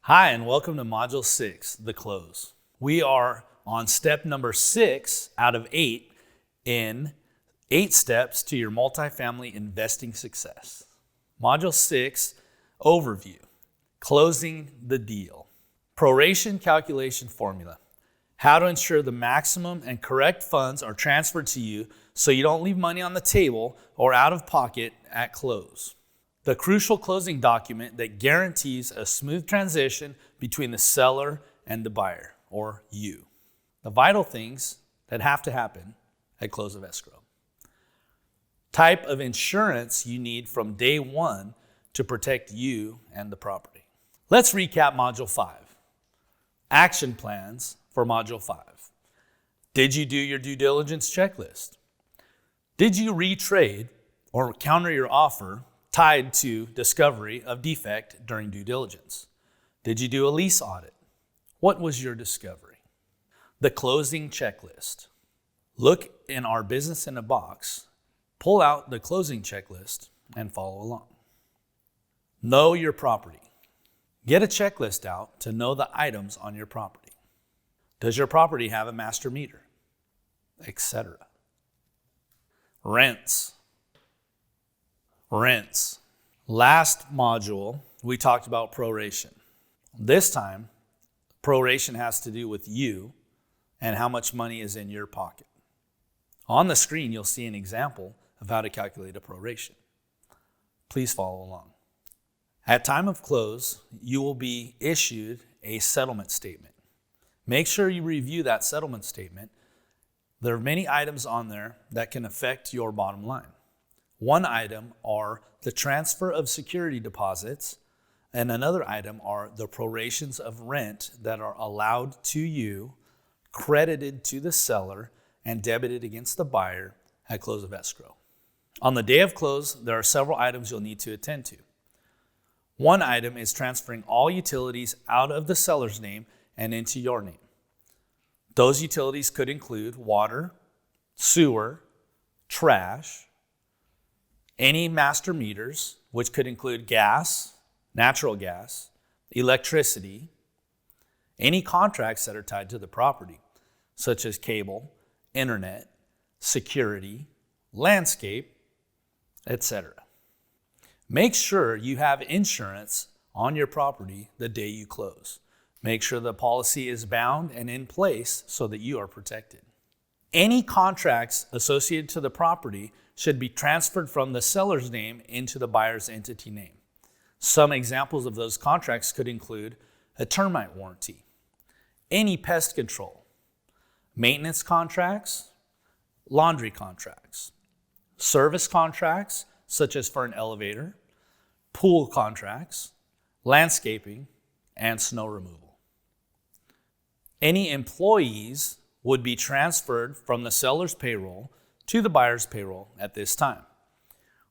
Hi, and welcome to Module 6, the close. We are on step number 6 out of 8 in 8 steps to your multifamily investing success. Module 6, overview, closing the deal. Proration calculation formula, how to ensure the maximum and correct funds are transferred to you so you don't leave money on the table or out of pocket at close. The crucial closing document that guarantees a smooth transition between the seller and the buyer, or you. The vital things that have to happen at close of escrow. Type of insurance you need from day one to protect you and the property. Let's recap Module 5. Action plans for Module 5. Did you do your due diligence checklist? Did you retrade or counter your offer tied to discovery of defect during due diligence? Did you do a lease audit? What was your discovery? The closing checklist. Look in our business in a box, pull out the closing checklist, and follow along. Know your property. Get a checklist out to know the items on your property. Does your property have a master meter? Etc. Rents. Last module, we talked about proration. This time, proration has to do with you and how much money is in your pocket. On the screen, you'll see an example of how to calculate a proration. Please follow along. At time of close, you will be issued a settlement statement. Make sure you review that settlement statement. There are many items on there that can affect your bottom line. One item are the transfer of security deposits, and another item are the prorations of rent that are allowed to you, credited to the seller, and debited against the buyer at close of escrow. On the day of close, there are several items you'll need to attend to. One item is transferring all utilities out of the seller's name and into your name. Those utilities could include water, sewer, trash, any master meters, which could include gas, natural gas, electricity, any contracts that are tied to the property, such as cable, internet, security, landscape, etc. Make sure you have insurance on your property the day you close. Make sure the policy is bound and in place so that you are protected. Any contracts associated to the property should be transferred from the seller's name into the buyer's entity name. Some examples of those contracts could include a termite warranty, any pest control, maintenance contracts, laundry contracts, service contracts, such as for an elevator, pool contracts, landscaping, and snow removal. Any employees would be transferred from the seller's payroll to the buyer's payroll at this time.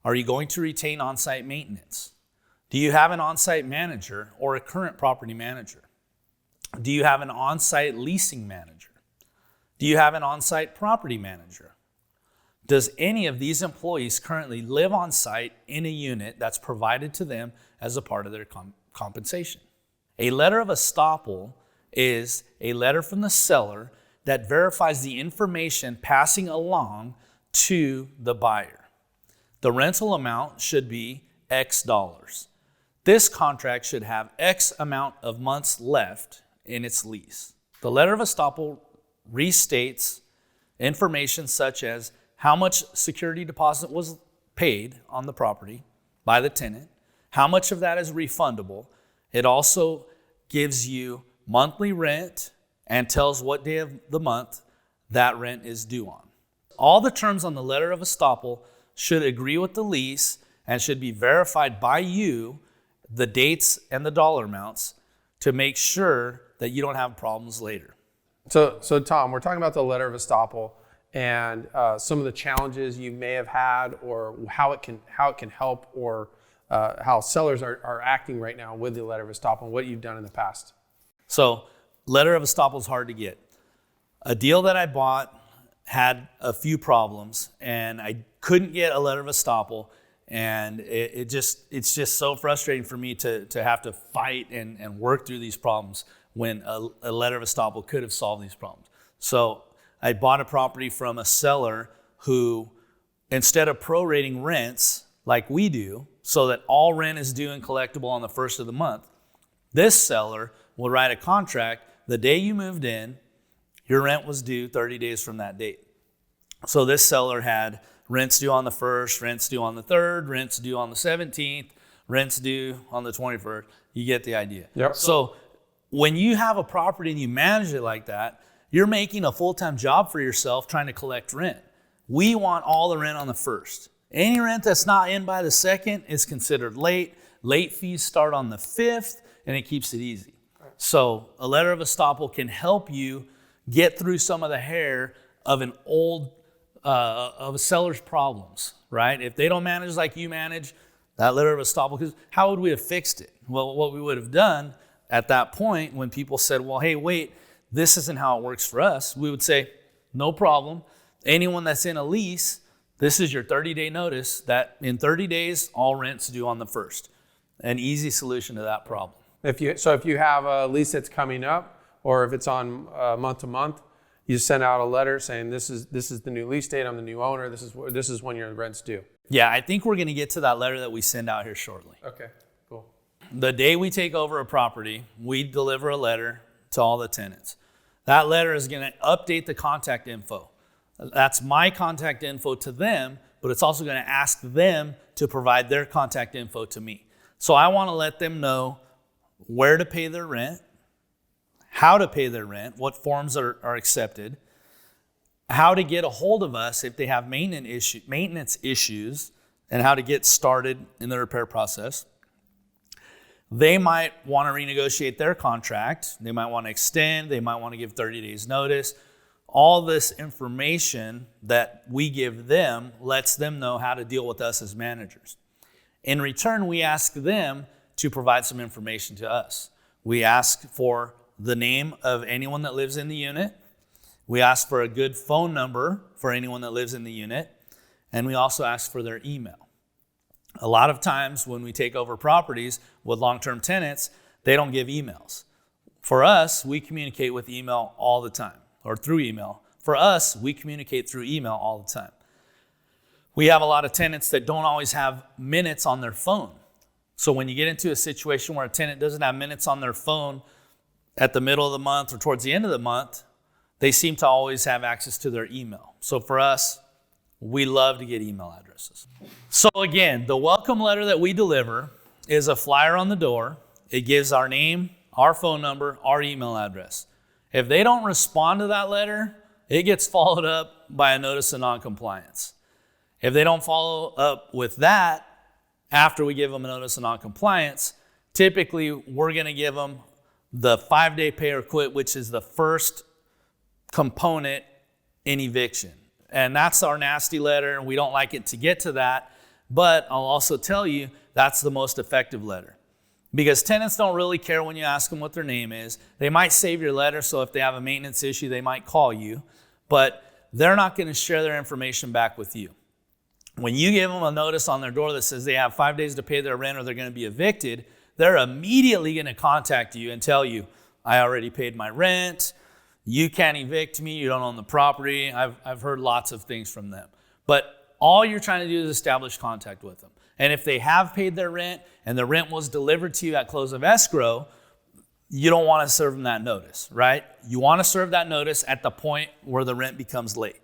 Are you going to retain on-site maintenance? Do you have an on-site manager or a current property manager? Do you have an on-site leasing manager? Do you have an on-site property manager? Does any of these employees currently live on site in a unit that's provided to them as a part of their compensation? A letter of estoppel is a letter from the seller that verifies the information passing along to the buyer. The rental amount should be X dollars. This contract should have X amount of months left in its lease. The letter of estoppel restates information such as how much security deposit was paid on the property by the tenant, how much of that is refundable. It also gives you monthly rent and tells what day of the month that rent is due on. All the terms on the letter of estoppel should agree with the lease and should be verified by you, the dates and the dollar amounts, to make sure that you don't have problems later. So Tom, we're talking about the letter of estoppel and some of the challenges you may have had, or how it can help, or how sellers are acting right now with the letter of estoppel and what you've done in the past. So letter of estoppel is hard to get. A deal that I bought had a few problems, and I couldn't get a letter of estoppel, And it's just so frustrating for me to have to fight and work through these problems when a letter of estoppel could have solved these problems. So I bought a property from a seller who, instead of prorating rents like we do, so that all rent is due and collectible on the first of the month, this seller will write a contract the day you moved in, your rent was due 30 days from that date. So this seller had rents due on the 1st, rents due on the 3rd, rents due on the 17th, rents due on the 21st. You get the idea. Yep. So when you have a property and you manage it like that, you're making a full-time job for yourself trying to collect rent. We want all the rent on the 1st. Any rent that's not in by the 2nd is considered late. Late fees start on the 5th, and it keeps it easy. So a letter of estoppel can help you get through some of the hair of of a seller's problems, right? If they don't manage like you manage, that letter of estoppel, because how would we have fixed it? Well, what we would have done at that point when people said, well, hey, wait, this isn't how it works for us, we would say, no problem. Anyone that's in a lease, this is your 30-day notice that in 30 days, all rent's due on the 1st. An easy solution to that problem. If you have a lease that's coming up, or if it's on month to month, you send out a letter saying this is the new lease date. I'm the new owner. This is when your rent's due. Yeah, I think we're going to get to that letter that we send out here shortly. Okay, cool. The day we take over a property, we deliver a letter to all the tenants. That letter is going to update the contact info. That's my contact info to them, but it's also going to ask them to provide their contact info to me. So I want to let them know where to pay their rent, how to pay their rent, what forms are accepted, how to get a hold of us if they have maintenance issues, and how to get started in the repair process. They might want to renegotiate their contract. They might want to extend. They might want to give 30 days notice. All this information that we give them lets them know how to deal with us as managers. In return, we ask them to provide some information to us. We ask for the name of anyone that lives in the unit. We ask for a good phone number for anyone that lives in the unit. And we also ask for their email. A lot of times when we take over properties with long-term tenants, they don't give emails. For us, we communicate with email all the time, or through email. For us, we communicate through email all the time. We have a lot of tenants that don't always have minutes on their phone. So when you get into a situation where a tenant doesn't have minutes on their phone at the middle of the month or towards the end of the month, they seem to always have access to their email. So for us, we love to get email addresses. So again, the welcome letter that we deliver is a flyer on the door. It gives our name, our phone number, our email address. If they don't respond to that letter, it gets followed up by a notice of noncompliance. If they don't follow up with that after we give them a notice of noncompliance, typically we're going to give them the 5-day pay or quit, which is the first component in eviction. And that's our nasty letter, and we don't like it to get to that. But I'll also tell you that's the most effective letter. Because tenants don't really care when you ask them what their name is. They might save your letter, so if they have a maintenance issue, they might call you. But they're not going to share their information back with you. When you give them a notice on their door that says they have 5 days to pay their rent or they're going to be evicted, they're immediately going to contact you and tell you, I already paid my rent, you can't evict me, you don't own the property. I've heard lots of things from them. But all you're trying to do is establish contact with them. And if they have paid their rent and the rent was delivered to you at close of escrow, you don't want to serve them that notice, right? You want to serve that notice at the point where the rent becomes late.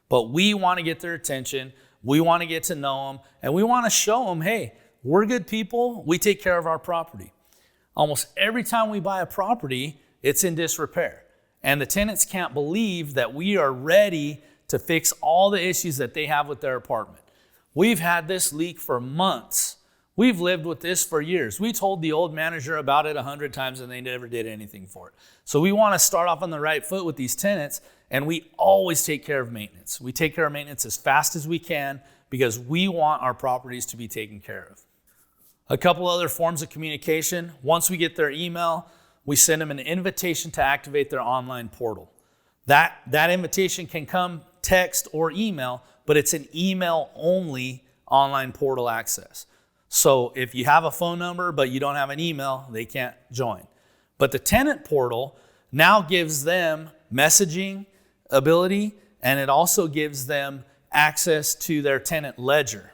But we want to get their attention, we want to get to know them, and we want to show them, hey, we're good people, we take care of our property. Almost every time we buy a property, it's in disrepair. And the tenants can't believe that we are ready to fix all the issues that they have with their apartment. We've had this leak for months. We've lived with this for years. We told the old manager about it 100 times and they never did anything for it. So we want to start off on the right foot with these tenants, and we always take care of maintenance. We take care of maintenance as fast as we can because we want our properties to be taken care of. A couple other forms of communication. Once we get their email, we send them an invitation to activate their online portal. That invitation can come text or email, but it's an email only online portal access. So if you have a phone number but you don't have an email, they can't join. But the tenant portal now gives them messaging ability, and it also gives them access to their tenant ledger.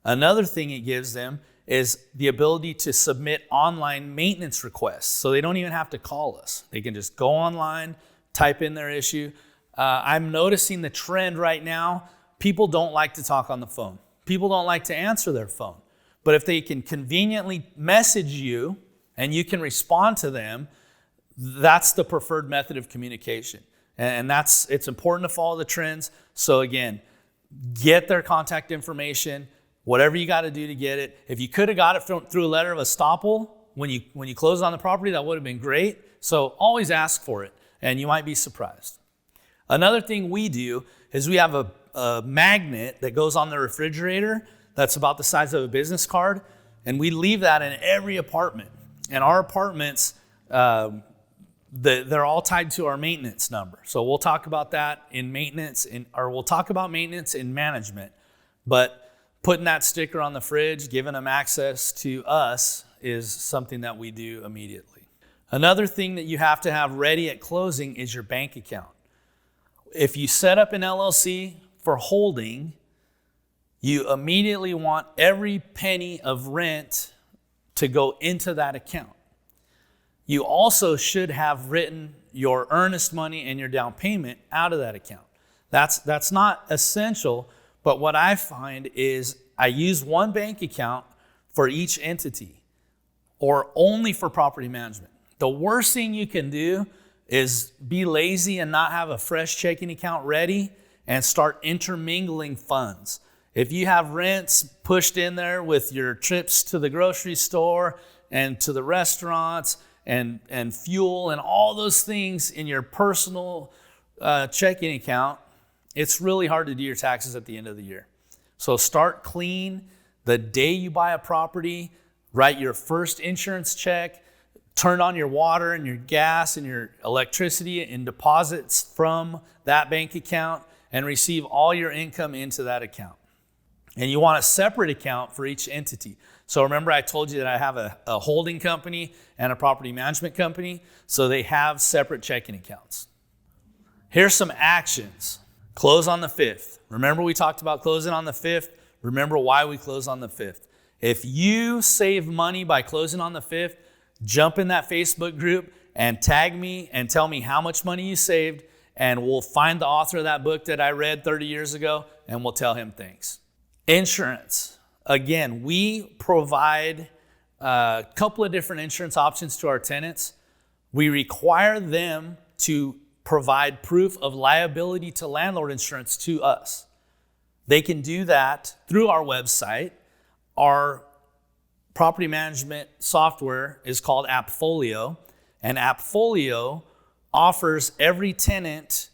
Another thing it gives them is the ability to submit online maintenance requests. So they don't even have to call us. They can just go online, type in their issue. I'm noticing the trend right now. People don't like to talk on the phone. People don't like to answer their phone. But if they can conveniently message you and you can respond to them, that's the preferred method of communication. And it's important to follow the trends. So again, get their contact information, whatever you got to do to get it. If you could have got it through a letter of estoppel when you close on the property, that would have been great. So always ask for it, and you might be surprised. Another thing we do is we have a magnet that goes on the refrigerator that's about the size of a business card, and we leave that in every apartment. And our apartments, they're all tied to our maintenance number. So we'll talk about that in maintenance, or we'll talk about maintenance in management. But putting that sticker on the fridge, giving them access to us, is something that we do immediately. Another thing that you have to have ready at closing is your bank account. If you set up an LLC for holding, you immediately want every penny of rent to go into that account. You also should have written your earnest money and your down payment out of that account. That's not essential, but what I find is I use one bank account for each entity, or only for property management. The worst thing you can do is be lazy and not have a fresh checking account ready and start intermingling funds. If you have rents pushed in there with your trips to the grocery store and to the restaurants and fuel and all those things in your personal checking account, it's really hard to do your taxes at the end of the year. So start clean the day you buy a property, write your first insurance check, turn on your water and your gas and your electricity and deposits from that bank account, and receive all your income into that account. And you want a separate account for each entity. So remember I told you that I have a holding company and a property management company, so they have separate checking accounts. Here's some actions. Close on the 5th. Remember we talked about closing on the 5th? Remember why we close on the 5th. If you save money by closing on the 5th, jump in that Facebook group and tag me and tell me how much money you saved, and we'll find the author of that book that I read 30 years ago, and we'll tell him thanks. Insurance. Again, we provide a couple of different insurance options to our tenants. We require them to provide proof of liability to landlord insurance to us. They can do that through our website. Our property management software is called Appfolio, and Appfolio offers every tenant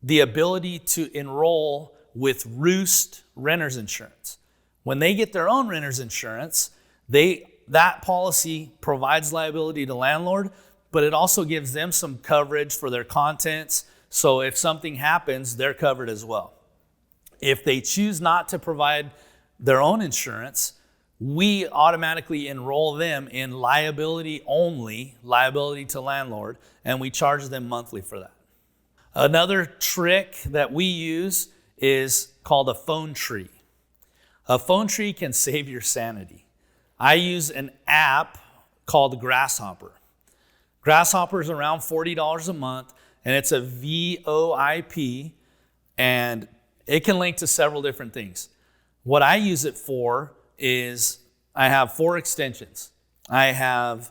the ability to enroll with Roost renter's insurance. When they get their own renter's insurance, that policy provides liability to landlord, but it also gives them some coverage for their contents. So if something happens, they're covered as well. If they choose not to provide their own insurance, we automatically enroll them in liability only, liability to landlord, and we charge them monthly for that. Another trick that we use is called a phone tree. A phone tree can save your sanity. I use an app called Grasshopper. Grasshopper is around $40 a month, and it's a VoIP, and it can link to several different things. What I use it for is I have 4 extensions. I have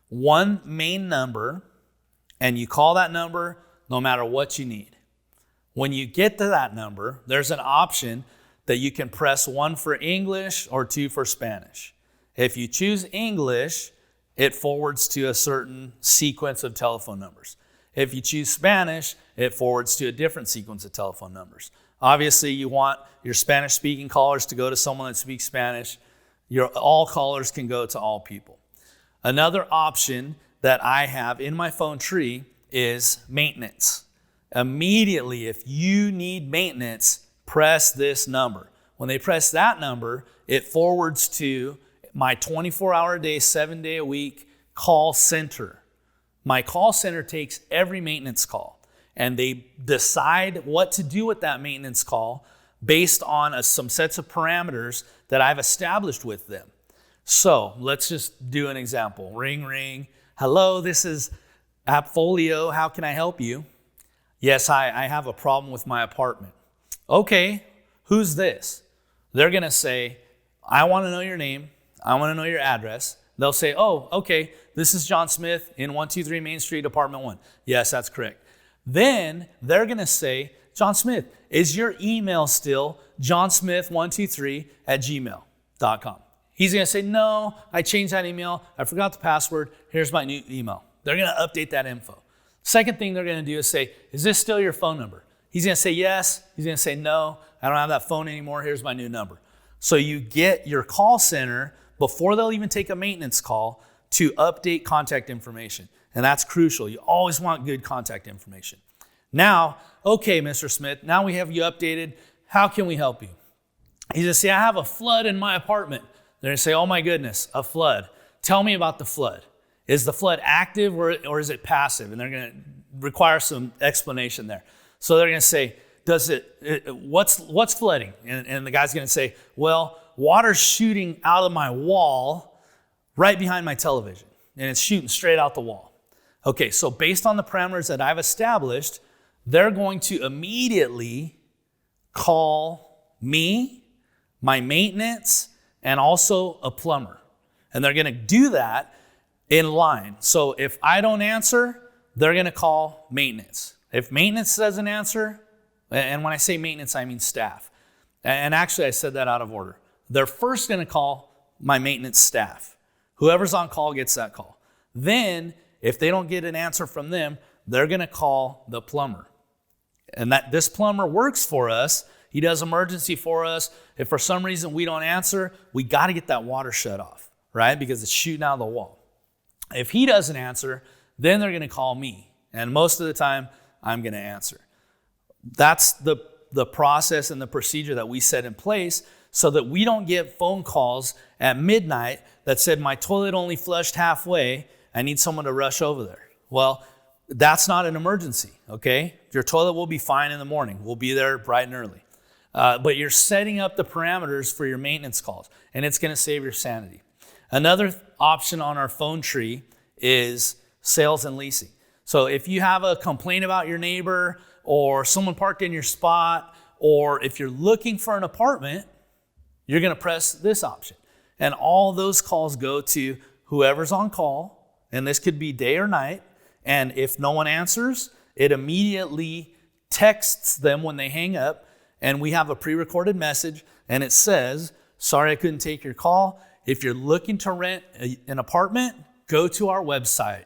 one main number, and you call that number no matter what you need. When you get to that number, there's an option that you can press 1 for English or 2 for Spanish. If you choose English, it forwards to a certain sequence of telephone numbers. If you choose Spanish, it forwards to a different sequence of telephone numbers. Obviously, you want your Spanish-speaking callers to go to someone that speaks Spanish. All callers can go to all people. Another option that I have in my phone tree is maintenance. Immediately, if you need maintenance, press this number. When they press that number, it forwards to my 24-hour a day, 7-day a week call center. My call center takes every maintenance call, and they decide what to do with that maintenance call based on some sets of parameters that I've established with them. So let's just do an example. Ring, ring. Hello, this is Appfolio. How can I help you? Yes, I have a problem with my apartment. Okay, who's this? They're going to say, I want to know your name. I want to know your address. They'll say, oh, okay, this is John Smith in 123 Main Street, apartment 1. Yes, that's correct. Then they're going to say, John Smith, is your email still johnsmith123@gmail.com? He's going to say, no, I changed that email. I forgot the password. Here's my new email. They're going to update that info. Second thing they're going to do is say, is this still your phone number? He's going to say yes. He's going to say, no, I don't have that phone anymore. Here's my new number. So you get your call center before they'll even take a maintenance call to update contact information. And that's crucial. You always want good contact information. Now, okay, Mr. Smith, now we have you updated. How can we help you? He's going to say, I have a flood in my apartment. They're going to say, oh my goodness, a flood. Tell me about the flood. Is the flood active or is it passive? And they're going to require some explanation there. So they're going to say, what's flooding? And the guy's going to say, well, water's shooting out of my wall right behind my television. And it's shooting straight out the wall. Okay, so based on the parameters that I've established, they're going to immediately call me, my maintenance, and also a plumber. And they're going to do that in line. So if I don't answer, they're going to call maintenance. If maintenance doesn't answer, and when I say maintenance, I mean staff. And actually, I said that out of order. They're first going to call my maintenance staff. Whoever's on call gets that call. Then, if they don't get an answer from them, they're going to call the plumber. And this plumber works for us. He does emergency for us. If for some reason we don't answer, we got to get that water shut off, right? Because it's shooting out of the wall. If he doesn't answer, then they're going to call me. And most of the time, I'm going to answer. That's the process and the procedure that we set in place so that we don't get phone calls at midnight that said, my toilet only flushed halfway. I need someone to rush over there. Well, that's not an emergency, okay? Your toilet will be fine in the morning. We'll be there bright and early. But you're setting up the parameters for your maintenance calls, and it's going to save your sanity. Another option on our phone tree is sales and leasing. So if you have a complaint about your neighbor or someone parked in your spot, or if you're looking for an apartment, you're going to press this option. And all those calls go to whoever's on call, and this could be day or night. And if no one answers, it immediately texts them when they hang up, and we have a pre-recorded message, and it says, sorry I couldn't take your call. If you're looking to rent an apartment, go to our website,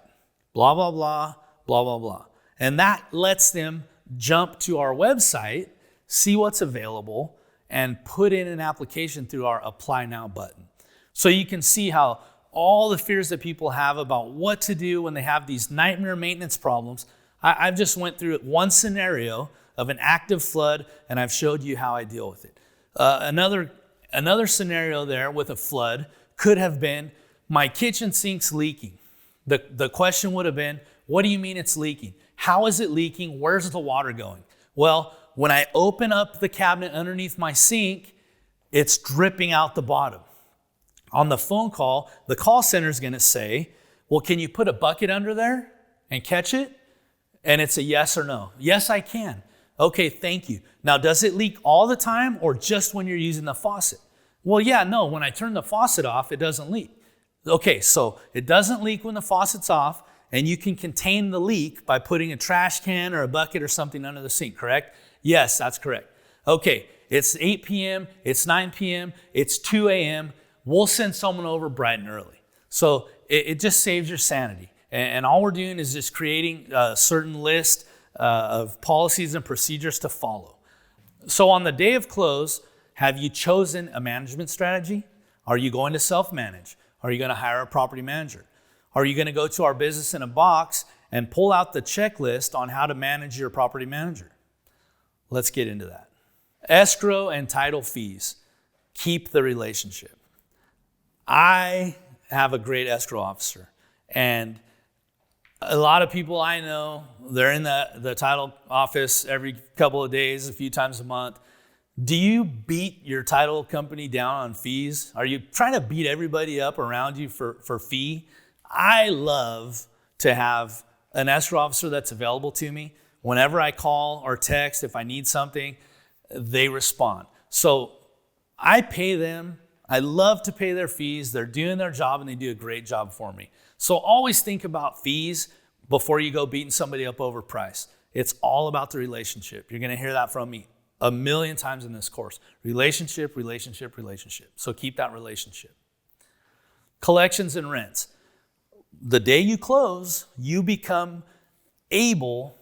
blah, blah, blah, blah, blah, blah. And that lets them jump to our website, see what's available, and put in an application through our Apply Now button. So you can see how all the fears that people have about what to do when they have these nightmare maintenance problems. I've just went through one scenario of an active flood, and I've showed you how I deal with it. Another scenario there with a flood could have been, my kitchen sink's leaking. The question would have been, what do you mean it's leaking? How is it leaking? Where's the water going? Well, when I open up the cabinet underneath my sink, it's dripping out the bottom. On the phone call, the call center is going to say, well, can you put a bucket under there and catch it? And it's a yes or no. Yes, I can. Okay, thank you. Now, does it leak all the time or just when you're using the faucet? Well, yeah, no, when I turn the faucet off, it doesn't leak. Okay, so it doesn't leak when the faucet's off, and you can contain the leak by putting a trash can or a bucket or something under the sink, correct? Yes, that's correct. Okay, it's 8 p.m., it's 9 p.m., it's 2 a.m., we'll send someone over bright and early. So it just saves your sanity. And all we're doing is just creating a certain list of policies and procedures to follow. So on the day of close, have you chosen a management strategy? Are you going to self-manage? Are you going to hire a property manager? Are you going to go to our Business in a Box and pull out the checklist on how to manage your property manager? Let's get into that. Escrow and title fees keep the relationship. I have a great escrow officer, and a lot of people I know, they're in the title office every couple of days, a few times a month. Do you beat your title company down on fees? Are you trying to beat everybody up around you for fee? I love to have an escrow officer that's available to me. Whenever I call or text, if I need something, they respond. So I pay them. I love to pay their fees. They're doing their job, and they do a great job for me. So always think about fees before you go beating somebody up over price. It's all about the relationship. You're going to hear that from me a million times in this course. Relationship, relationship, relationship. So keep that relationship. Collections and rents. The day you close, you become able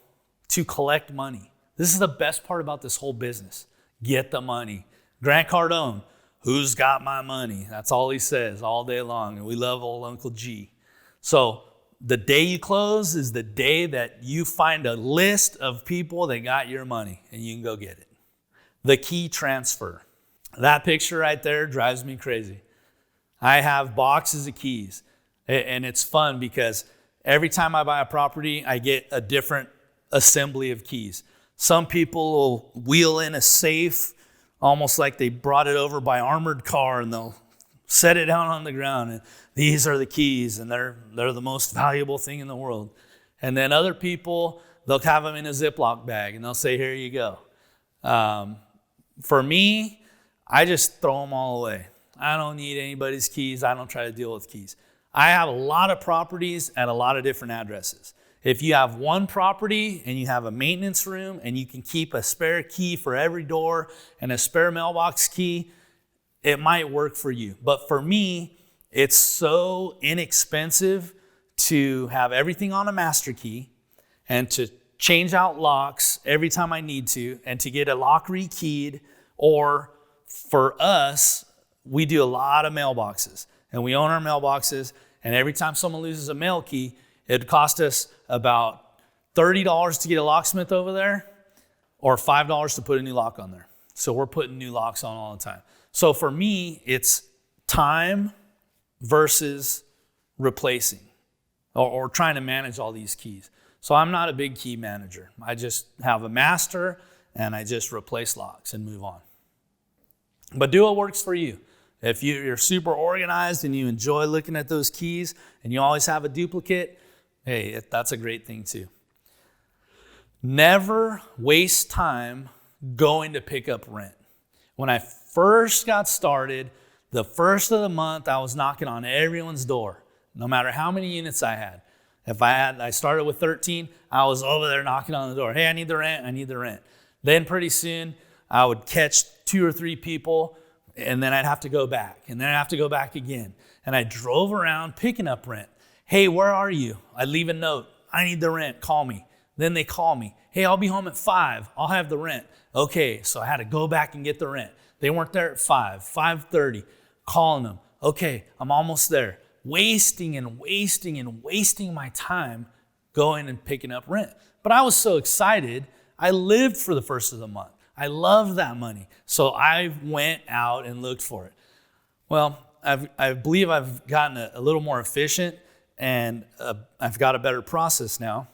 to collect money. This is the best part about this whole business. Get the money. Grant Cardone, who's got my money? That's all he says all day long. And we love old Uncle G. So the day you close is the day that you find a list of people that got your money, and you can go get it. The key transfer. That picture right there drives me crazy. I have boxes of keys, and it's fun because every time I buy a property, I get a different assembly of keys. Some people will wheel in a safe almost like they brought it over by armored car, and they'll set it down on the ground, and these are the keys, and they're the most valuable thing in the world. And then other people, they'll have them in a Ziploc bag, and they'll say, here you go. For me, I just throw them all away. I don't need anybody's keys. I don't try to deal with keys. I have a lot of properties at a lot of different addresses. If you have one property and you have a maintenance room and you can keep a spare key for every door and a spare mailbox key, it might work for you. But for me, it's so inexpensive to have everything on a master key and to change out locks every time I need to, and to get a lock rekeyed. Or for us, we do a lot of mailboxes, and we own our mailboxes, and every time someone loses a mail key, it costs us about $30 to get a locksmith over there, or $5 to put a new lock on there. So we're putting new locks on all the time. So for me, it's time versus replacing or trying to manage all these keys. So I'm not a big key manager. I just have a master, and I just replace locks and move on. But do what works for you. If you're super organized and you enjoy looking at those keys and you always have a duplicate, hey, that's a great thing too. Never waste time going to pick up rent. When I first got started, the first of the month, I was knocking on everyone's door, no matter how many units I had. If I started with 13, I was over there knocking on the door. Hey, I need the rent, I need the rent. Then pretty soon, I would catch 2 or 3 people, and then I'd have to go back, and then I'd have to go back again. And I drove around picking up rent. Hey, where are you? I'd leave a note. I need the rent, call me. Then they call me. Hey, I'll be home at 5. I'll have the rent. Okay, so I had to go back and get the rent. They weren't there at 5, 5:30, calling them. Okay, I'm almost there. Wasting my time going and picking up rent. But I was so excited. I lived for the first of the month. I loved that money. So I went out and looked for it. Well, I believe I've gotten a little more efficient, and I've got a better process now.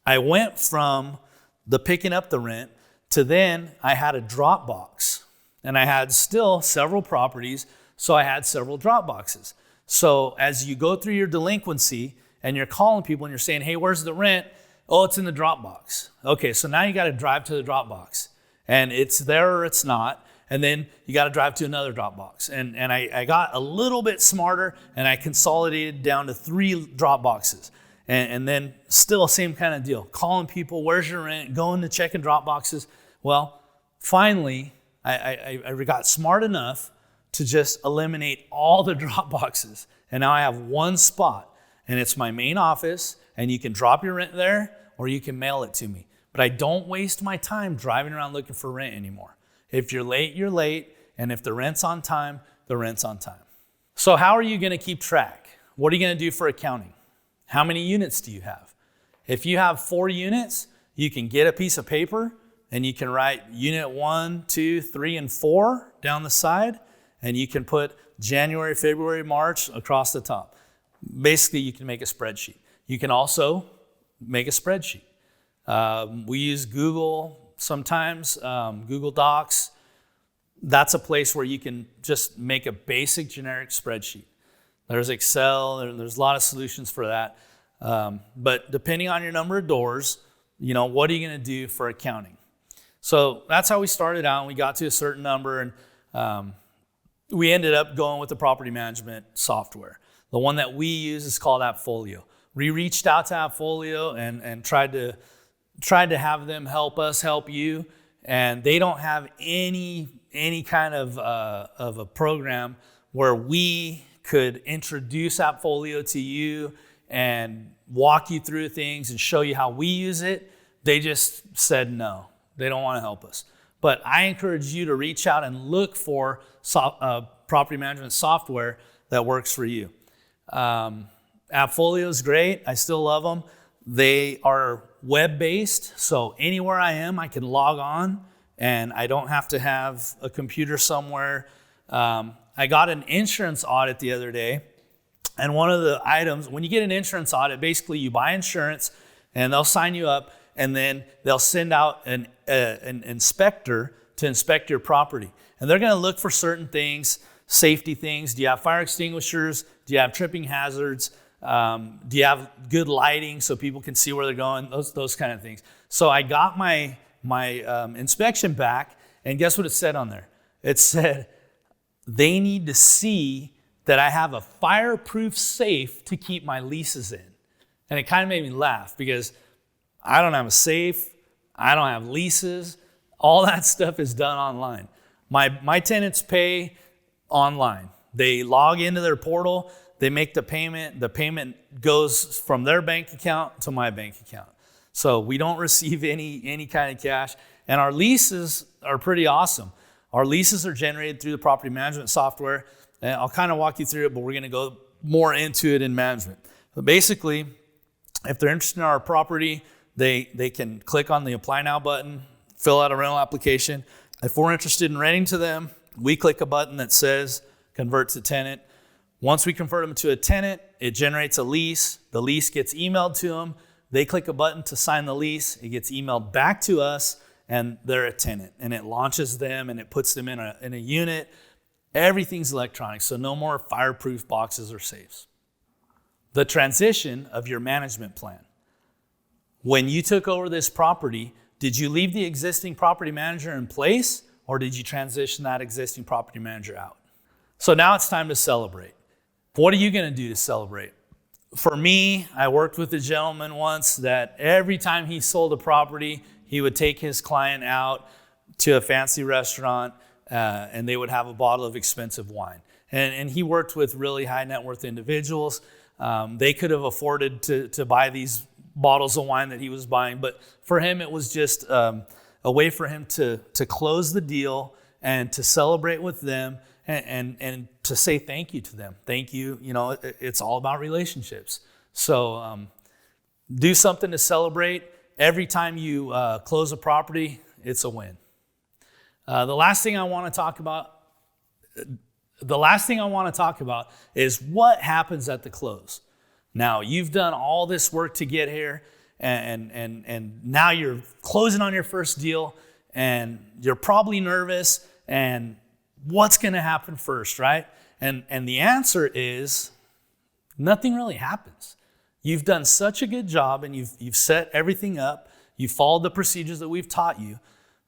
I went from the picking up the rent to then I had a drop box, and I had still several properties, so I had several drop boxes. So as you go through your delinquency and you're calling people and you're saying, hey, where's the rent? Oh, it's in the drop box. Okay, so now you got to drive to the drop box, and it's there or it's not. And then you got to drive to another drop box. And I got a little bit smarter, and I consolidated down to 3 drop boxes. And then still same kind of deal. Calling people, where's your rent? Going to check in drop boxes. Well, finally, I got smart enough to just eliminate all the drop boxes. And now I have one spot, and it's my main office, and you can drop your rent there or you can mail it to me. But I don't waste my time driving around looking for rent anymore. If you're late, you're late. And if the rent's on time, the rent's on time. So how are you going to keep track? What are you going to do for accounting? How many units do you have? If you have 4 units, you can get a piece of paper and you can write unit 1, 2, 3, and 4 down the side, and you can put January, February, March across the top. Basically, you can make a spreadsheet. You can also make a spreadsheet. We use Google sometimes, Google Docs. That's a place where you can just make a basic generic spreadsheet. There's Excel, there's a lot of solutions for that. But depending on your number of doors, what are you going to do for accounting? So that's how we started out, and we got to a certain number, and we ended up going with the property management software. The one that we use is called AppFolio. We reached out to AppFolio and tried to have them help us help you, and they don't have any kind of a program where we could introduce AppFolio to you and walk you through things and show you how we use it. They just said no. They don't want to help us. But I encourage you to reach out and look for property management software that works for you. AppFolio is great. I still love them. They are web-based, so anywhere I am, I can log on, and I don't have to have a computer somewhere. I got an insurance audit the other day, and one of the items, when you get an insurance audit, basically you buy insurance, and they'll sign you up, and then they'll send out an inspector to inspect your property. And they're going to look for certain things, safety things. Do you have fire extinguishers? Do you have tripping hazards? Do you have good lighting so people can see where they're going? Those kind of things. So I got my inspection back, and guess what it said on there? It said, they need to see that I have a fireproof safe to keep my leases in. And it kind of made me laugh because I don't have a safe. I don't have leases. All that stuff is done online. My tenants pay online. They log into their portal. They make the payment. The payment goes from their bank account to my bank account. So we don't receive any kind of cash. And our leases are pretty awesome. Our leases are generated through the property management software. And I'll kind of walk you through it, but we're going to go more into it in management. But basically, if they're interested in our property, they can click on the Apply Now button, fill out a rental application. If we're interested in renting to them, we click a button that says Convert to Tenant. Once we convert them to a tenant, it generates a lease. The lease gets emailed to them. They click a button to sign the lease. It gets emailed back to us, and they're a tenant. And it launches them, and it puts them in a unit. Everything's electronic, so no more fireproof boxes or safes. The transition of your management plan. When you took over this property, did you leave the existing property manager in place, or did you transition that existing property manager out? So now it's time to celebrate. What are you going to do to celebrate? For me, I worked with a gentleman once that every time he sold a property, he would take his client out to a fancy restaurant, and they would have a bottle of expensive wine. And he worked with really high net worth individuals. They could have afforded to buy these bottles of wine that he was buying, but for him it was just a way for him to close the deal and to celebrate with them and to say thank you to them. Thank you. It's all about relationships. So do something to celebrate. Every time you close a property, it's a win. The last thing I want to talk about is what happens at the close. Now, you've done all this work to get here, and now you're closing on your first deal, and you're probably nervous, and what's going to happen first, right? And the answer is nothing really happens. You've done such a good job, and you've set everything up. You've followed the procedures that we've taught you.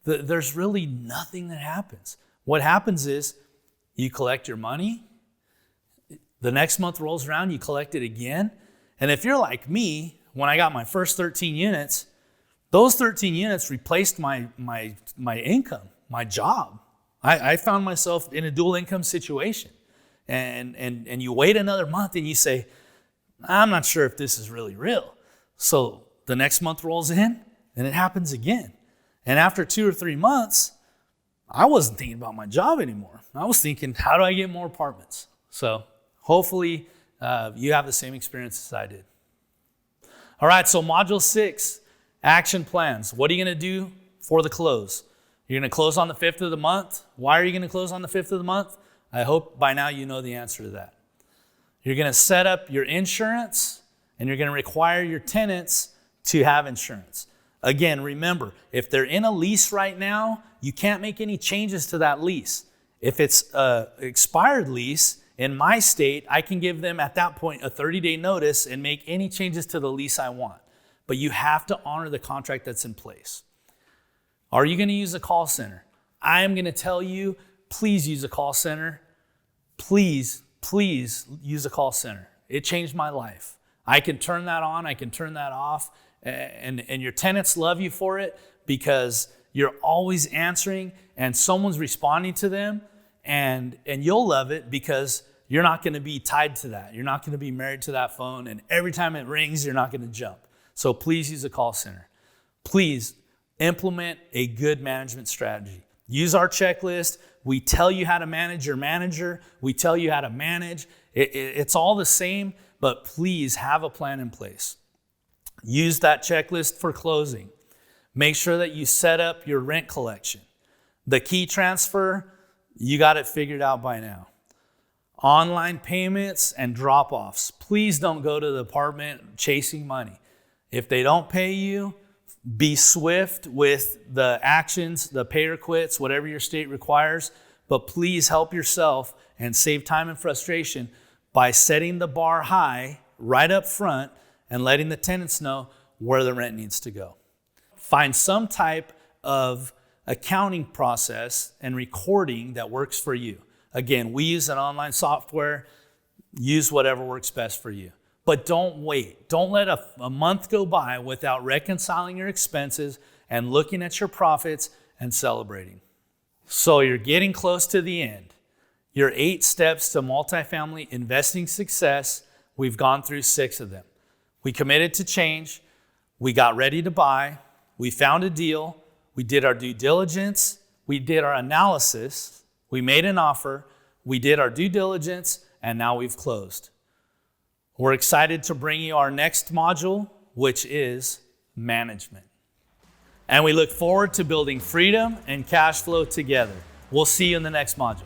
There's really nothing that happens. What happens is you collect your money. The next month rolls around, you collect it again. And if you're like me, when I got my first 13 units, those 13 units replaced my income, my job. I found myself in a dual income situation. And you wait another month and you say, I'm not sure if this is really real. So the next month rolls in and it happens again. And after 2 or 3 months, I wasn't thinking about my job anymore. I was thinking, how do I get more apartments? So hopefully you have the same experience as I did. All right, so Module 6, action plans. What are you going to do for the close. You're going to close on the 5th of the month. Why are you going to close on the 5th of the month? I hope by now you know the answer to that. You're going to set up your insurance, and you're going to require your tenants to have insurance. Again, remember, if they're in a lease right now, you can't make any changes to that lease. If it's an expired lease, in my state, I can give them at that point a 30-day notice and make any changes to the lease I want. But you have to honor the contract that's in place. Are you going to use a call center? I am going to tell you, please use a call center. Please use a call center. It changed my life. I can turn that on, I can turn that off, and your tenants love you for it because you're always answering and someone's responding to them, and you'll love it because you're not going to be tied to that. You're not going to be married to that phone, and every time it rings, you're not going to jump. So please use a call center. Please implement a good management strategy. Use our checklist. We tell you how to manage your manager. We tell you how to manage. It's all the same, but please have a plan in place. Use that checklist for closing. Make sure that you set up your rent collection. The key transfer, you got it figured out by now. Online payments and drop-offs. Please don't go to the apartment chasing money. If they don't pay you, be swift with the actions, the pay or quits, whatever your state requires, but please help yourself and save time and frustration by setting the bar high right up front and letting the tenants know where the rent needs to go. Find some type of accounting process and recording that works for you. Again, we use an online software. Use whatever works best for you. But don't wait. Don't let a month go by without reconciling your expenses and looking at your profits and celebrating. So you're getting close to the end. Your 8 steps to multifamily investing success, we've gone through 6 of them. We committed to change. We got ready to buy. We found a deal. We did our due diligence. We did our analysis. We made an offer. We did our due diligence, and now we've closed. We're excited to bring you our next module, which is management. And we look forward to building freedom and cash flow together. We'll see you in the next module.